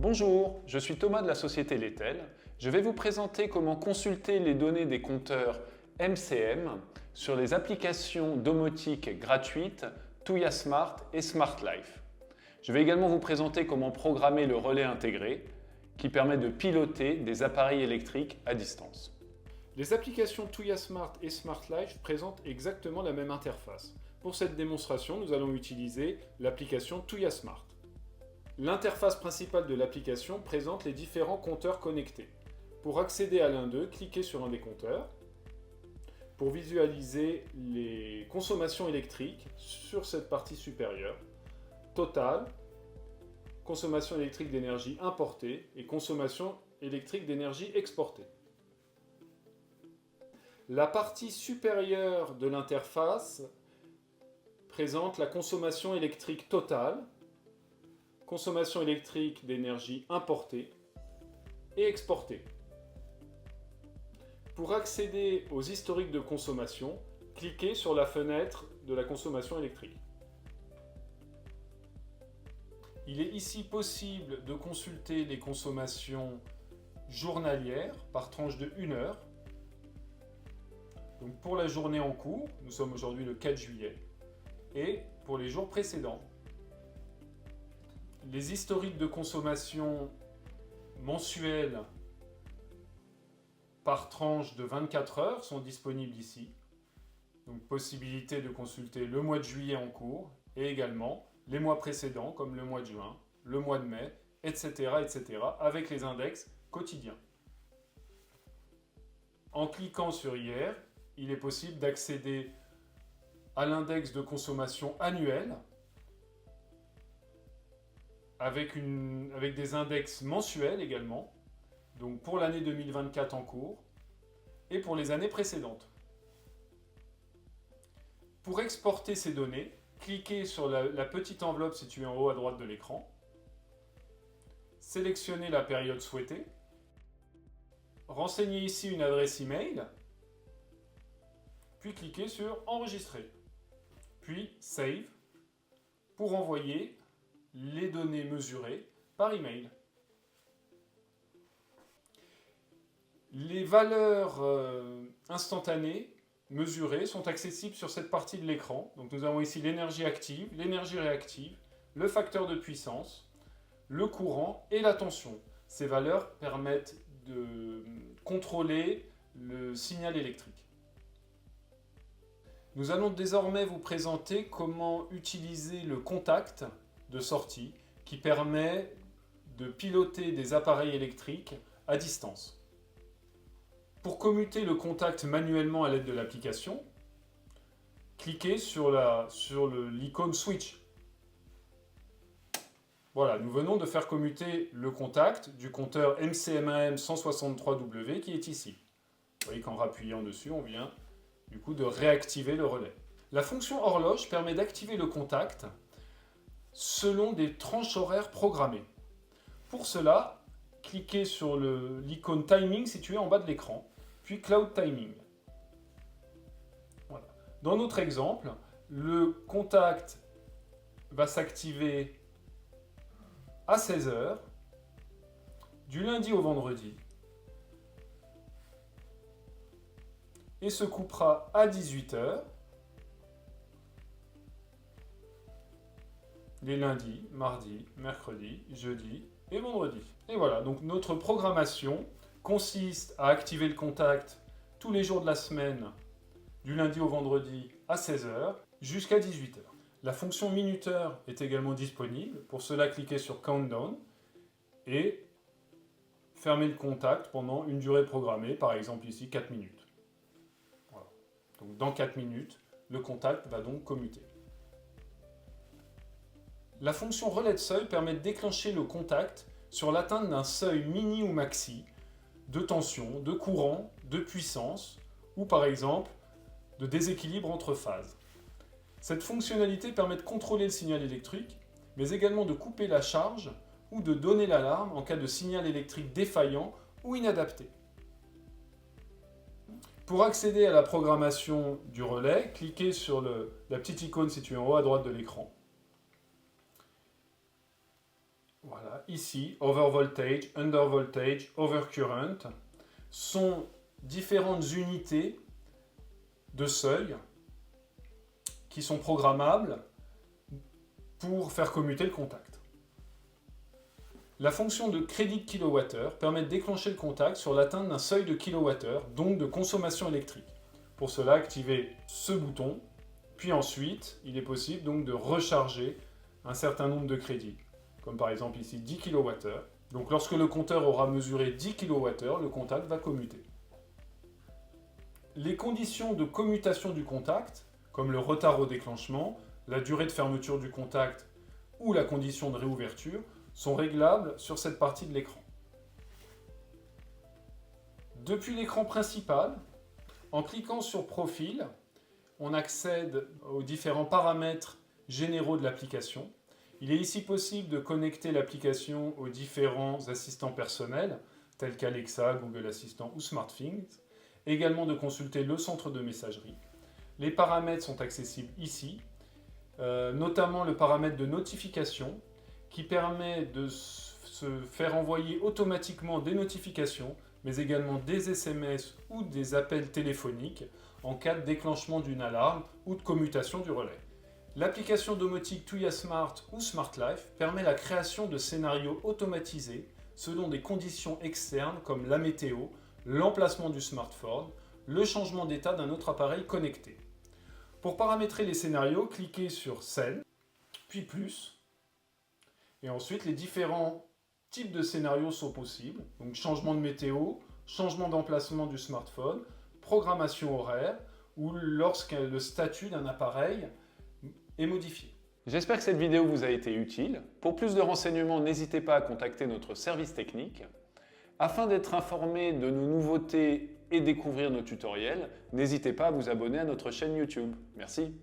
Bonjour, je suis Thomas de la société Letel. Je vais vous présenter comment consulter les données des compteurs MCM sur les applications domotique gratuites Tuya Smart et Smart Life. Je vais également vous présenter comment programmer le relais intégré qui permet de piloter des appareils électriques à distance. Les applications Tuya Smart et Smart Life présentent exactement la même interface. Pour cette démonstration, nous allons utiliser l'application Tuya Smart. L'interface principale de l'application présente les différents compteurs connectés. Pour accéder à l'un d'eux, cliquez sur un des compteurs. Pour visualiser les consommations électriques sur cette partie supérieure, Total, consommation électrique d'énergie importée et consommation électrique d'énergie exportée. La partie supérieure de l'interface présente la consommation électrique totale, consommation électrique d'énergie importée et exportée. Pour accéder aux historiques de consommation, cliquez sur la fenêtre de la consommation électrique. Il est ici possible de consulter les consommations journalières par tranche de 1 heure. Donc pour la journée en cours, nous sommes aujourd'hui le 4 juillet, et pour les jours précédents. Les historiques de consommation mensuels par tranche de 24 heures sont disponibles ici. Donc possibilité de consulter le mois de juillet en cours et également les mois précédents comme le mois de juin, le mois de mai, etc. avec les index quotidiens. En cliquant sur hier, il est possible d'accéder à l'index de consommation annuel avec des index mensuels également, donc pour l'année 2024 en cours et pour les années précédentes. Pour exporter ces données, cliquez sur la petite enveloppe située en haut à droite de l'écran, sélectionnez la période souhaitée, renseignez ici une adresse email, puis cliquez sur Enregistrer, puis Save pour envoyer les données mesurées par email. Les valeurs instantanées mesurées sont accessibles sur cette partie de l'écran. Donc nous avons ici l'énergie active, l'énergie réactive, le facteur de puissance, le courant et la tension. Ces valeurs permettent de contrôler le signal électrique. Nous allons désormais vous présenter comment utiliser le contact de sortie qui permet de piloter des appareils électriques à distance. Pour commuter le contact manuellement à l'aide de l'application, cliquez sur l'icône Switch. Voilà, nous venons de faire commuter le contact du compteur MCM-AM 163W qui est ici. Vous voyez qu'en rappuyant dessus, on vient du coup de réactiver le relais. La fonction horloge permet d'activer le contact selon des tranches horaires programmées. Pour cela, cliquez sur l'icône Timing située en bas de l'écran, puis Cloud Timing. Voilà. Dans notre exemple, le contact va s'activer à 16 h, du lundi au vendredi, et se coupera à 18 h, les lundis, mardis, mercredis, jeudi et vendredi. Et voilà, donc notre programmation consiste à activer le contact tous les jours de la semaine, du lundi au vendredi à 16 h jusqu'à 18 h. La fonction minuteur est également disponible. Pour cela, cliquez sur Countdown et fermez le contact pendant une durée programmée, par exemple ici 4 minutes. Voilà. Donc dans 4 minutes, le contact va donc commuter. La fonction relais de seuil permet de déclencher le contact sur l'atteinte d'un seuil mini ou maxi de tension, de courant, de puissance ou par exemple de déséquilibre entre phases. Cette fonctionnalité permet de contrôler le signal électrique, mais également de couper la charge ou de donner l'alarme en cas de signal électrique défaillant ou inadapté. Pour accéder à la programmation du relais, cliquez sur la petite icône située en haut à droite de l'écran. Voilà, ici, overvoltage, undervoltage, overcurrent sont différentes unités de seuil qui sont programmables pour faire commuter le contact. La fonction de crédit de kilowattheure permet de déclencher le contact sur l'atteinte d'un seuil de kilowattheure, donc de consommation électrique. Pour cela, activez ce bouton, puis ensuite, il est possible donc de recharger un certain nombre de crédits, comme par exemple ici 10 kWh. Donc lorsque le compteur aura mesuré 10 kWh, le contact va commuter. Les conditions de commutation du contact, comme le retard au déclenchement, la durée de fermeture du contact ou la condition de réouverture, sont réglables sur cette partie de l'écran. Depuis l'écran principal, en cliquant sur Profil, on accède aux différents paramètres généraux de l'application. Il est ici possible de connecter l'application aux différents assistants personnels, tels qu'Alexa, Google Assistant ou SmartThings, également de consulter le centre de messagerie. Les paramètres sont accessibles ici, notamment le paramètre de notification, qui permet de se faire envoyer automatiquement des notifications, mais également des SMS ou des appels téléphoniques en cas de déclenchement d'une alarme ou de commutation du relais. L'application domotique Tuya Smart ou Smart Life permet la création de scénarios automatisés selon des conditions externes comme la météo, l'emplacement du smartphone, le changement d'état d'un autre appareil connecté. Pour paramétrer les scénarios, cliquez sur Scène, puis Plus, et ensuite les différents types de scénarios sont possibles, donc changement de météo, changement d'emplacement du smartphone, programmation horaire, ou lorsque le statut d'un appareil est modifié. J'espère que cette vidéo vous a été utile. Pour plus de renseignements, n'hésitez pas à contacter notre service technique. Afin d'être informé de nos nouveautés et découvrir nos tutoriels, n'hésitez pas à vous abonner à notre chaîne YouTube. Merci.